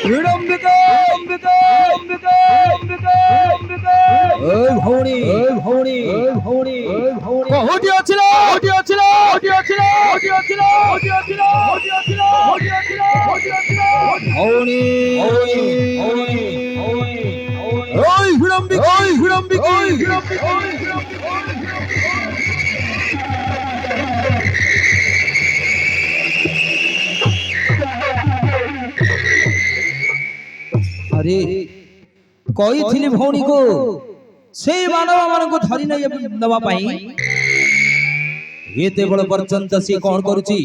विडंबिका अंबिका अंबिका अंबिका अंबिका ओय भौणी ओय भौणी ओय भौणी ओय भौणी होटी अछिला होटी अछिला होटी अछिला होटी अछिला होटी अछिला होटी अछिला होटी अछिला होटी अछिला भौणी भौणी भौणी भौणी ओय विडंबिका ओय विडंबिका ओय विडंबिका ओय विडंबिका अरे कोई थी भौणी को से मानव मान को धरी नहीं नवा पाई एते बड़ पर्यंत से कौन करूची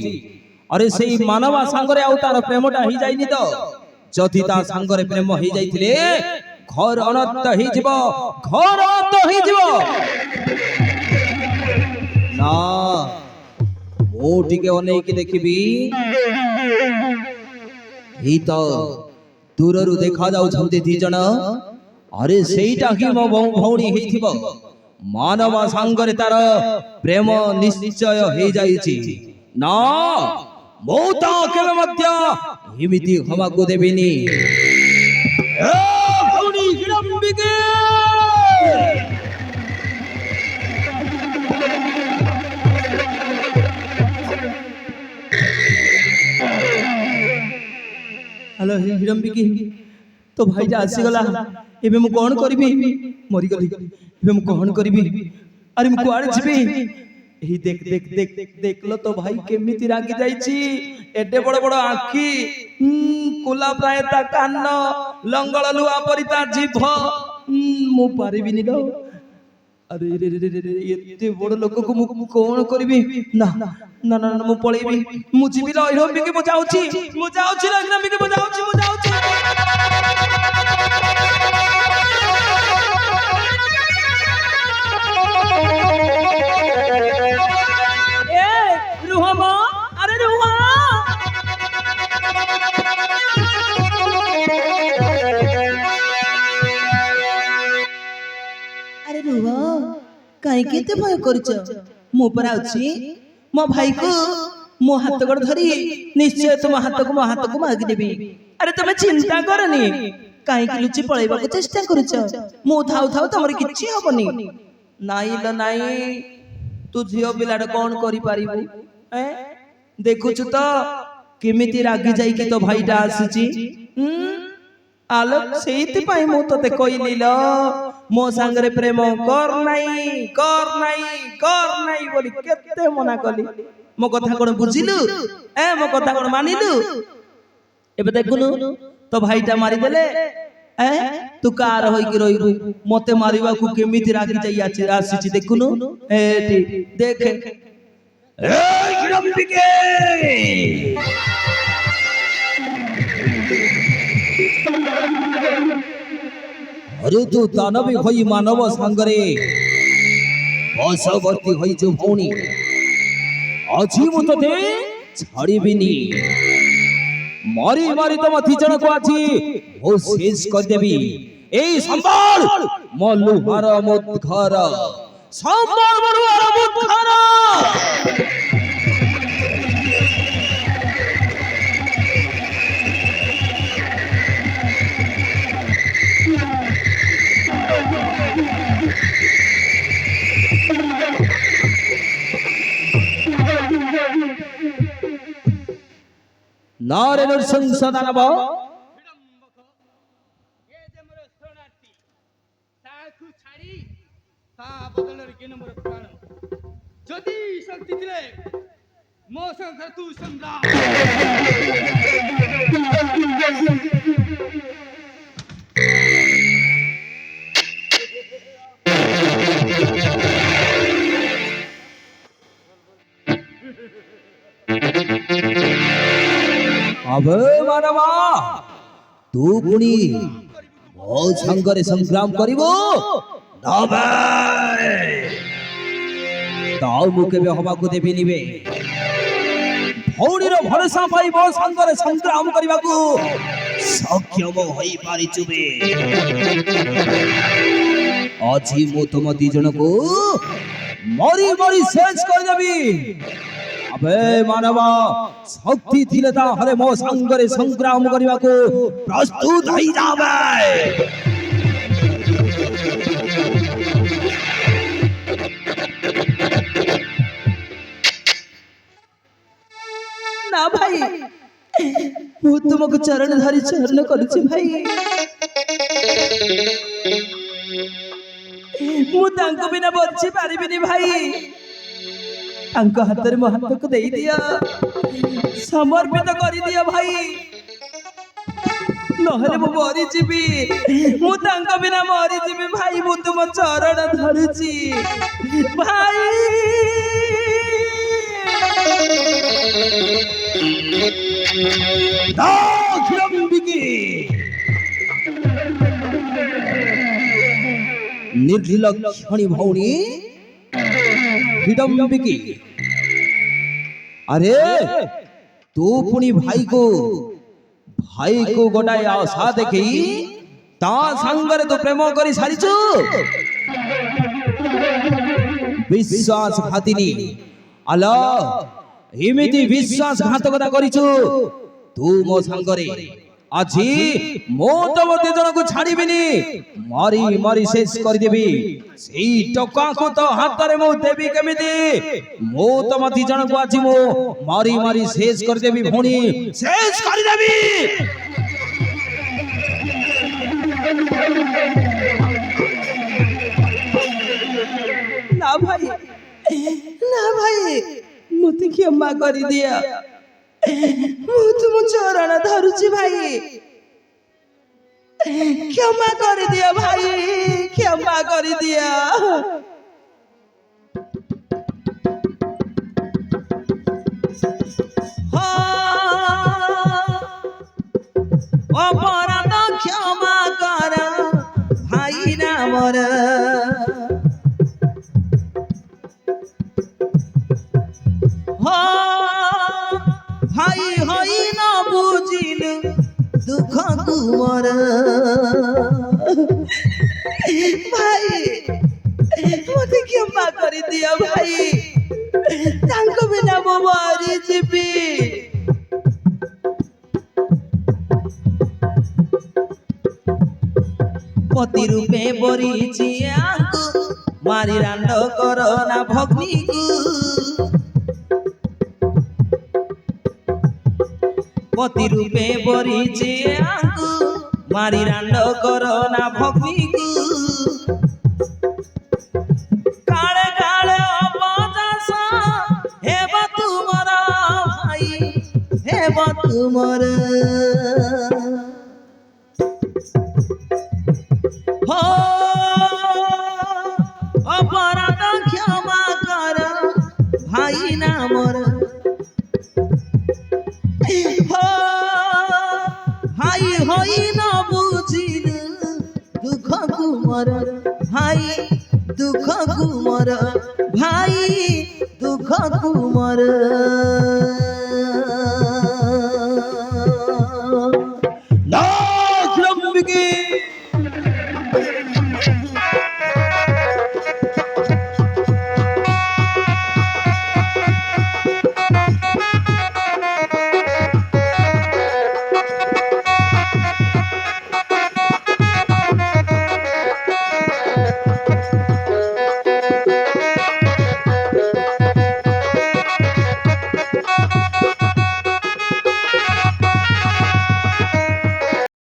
अरे से मानव संगरे आउ तार प्रेमटा ही जाइनी तो जदि ता संगरे प्रेम ही जाइथिले घर अनर्थ ही जीवो घर अनर्थ ही जीवो ना मो टिके ओने की देखिबी ही तो दूररू देखा जाउछन्ते दी जण अरे सेईटा ही मो भौणी हेथिबो मानव संगरे तार प्रेम निश्चय हे जाईछि ना मो ता केले मध्य हिमिति हवा को देबिनी ए भौणी विडंबिके हेलो विडंबिकी तो भाईटा आसी गला एबे मु कोन करबी मरि गली एबे मु कोन करबी अरे मु कुआड़ छिबी एही देख देख देख देख लो तो भाई केमिति रागी जाईची एडे बड़ बड़ आखी कोला प्राय ता कान लंगळ लुआ परिता जीभ मु पारिबिनी लो अरे रे रे रे एते बड़ लोक को मु कोन करबी ना ना ना मु पळेबी मु जीबी लो हिडंबिकी मु जाउची लो हिडंबिकी मु जाउची ए रुहा मा अरे रुहा अरे रुहा काई केते भय करछ मो पर आउची मो भाई को मो हाथ गोड़ धरी निश्चय तुम हाथ को मागी देबी अरे तुम चिंता करनी काई कि लुचि पळेबा को चेष्टा करूछ मो थाउ थाउ तमर किछि होबनी नाई ल नाई तू झियो बिलाड कोन करि पारिबू ए देखुछ तो केमिति रागी जाई कि तो भाईटा आसीची आलोक सेति पाई मो तते कइली ल मो संगरे प्रेम कर नाही बोली केते मना कली मो कथा कोन बुझिलु ए मो कथा कोन मानिलु एबे देखुनु तो भाईटा मारी देले ए तू कार होई कि रोइबू मते मारिबा को केमिति रागी जाई आसीची देखुनु एटी देख ए विडंबिके अरे तू दानवी होई मानव संगरे बसवर्ती होई जो भौणी अजी मु तते छाड़ीबिनी मारी मारी तुम तीजन को आछि ओ शेष कर देबी ए संभाल मो लुहार मुद्घर संभाल मो लुहार मुद्घर नारे नरसिंह सदानव ये जे मोर शरणार्थी ताकू छाड़ी ता बदलर के नंबर प्राण जदी शक्ति दिले मो संग तू सम्राट अबे मानवा तू पुणी मो संगरे संग्राम करिवो नबे ताऊ मुके बे हवा को देबी निबे भौणीर भरोसा पाई मो संगरे संग्राम करिबा को सक्षम होई पारि चुबे আজি मु तुम दी जन को मरी मरी शेष कर देबी अबे मानव शक्ति थिले ताहले मो संगरे संग्राम करिबाको प्रस्तुत हई जाबे ना भाई मु तुमको चरण धरी चरण करुछि भाई मु तांको बिना बच्ची पारिबिनी भाई तांको हाथ मो हाथ को दे दिया समर्पित कर दिया भाई नहले मु मरी जीवी मु तांको बिना मरी जीवी भाई मु तुम चरण धरुछि भाई दाखिलंबिकी निर्लक्षणी भौणी हिडंबिकी अरे तू पुणी भाई को गोटाए आशा देखी ता संगरे तो प्रेम करी सारिचु विश्वासघातिनी आलो एमिति विश्वासघातकता करिछु तू मो संगरे আজি মো তম দুজনকু ছাড়িবিনি মারি মারি শেষ করে দেবি সেই টকাকু তো হাতরে মু দেবি কেমিতি মো তম দুজনকু আজি মো মারি মারি শেষ করে দেবি ভণি শেষ করে দেবি ना भाई मते क्षमा कर दिया मु तुम चरण धरुछि भाई क्षमा कर दिया भाई क्षमा कर दिया अपराध क्षमा कर भाई ना मोर भाई हई न बुझिल दुख कुमर भाई मते क्षमा कर दिया भाई तांको बिना मो मरी जीवी पति रूपे बरिछि आंकु मारी रांड करो ना भग्नी को पति रूपे बरिछि आंकु मारी रांड करो ना भग्नी को काले काले अपदास हेब तुमर भाई हेब तुमर हो अपराध क्षमा कर भाई ना मोर भाई हई न बुझिल दुख कुमर भाई दुख कुमर भाई दुख कुमर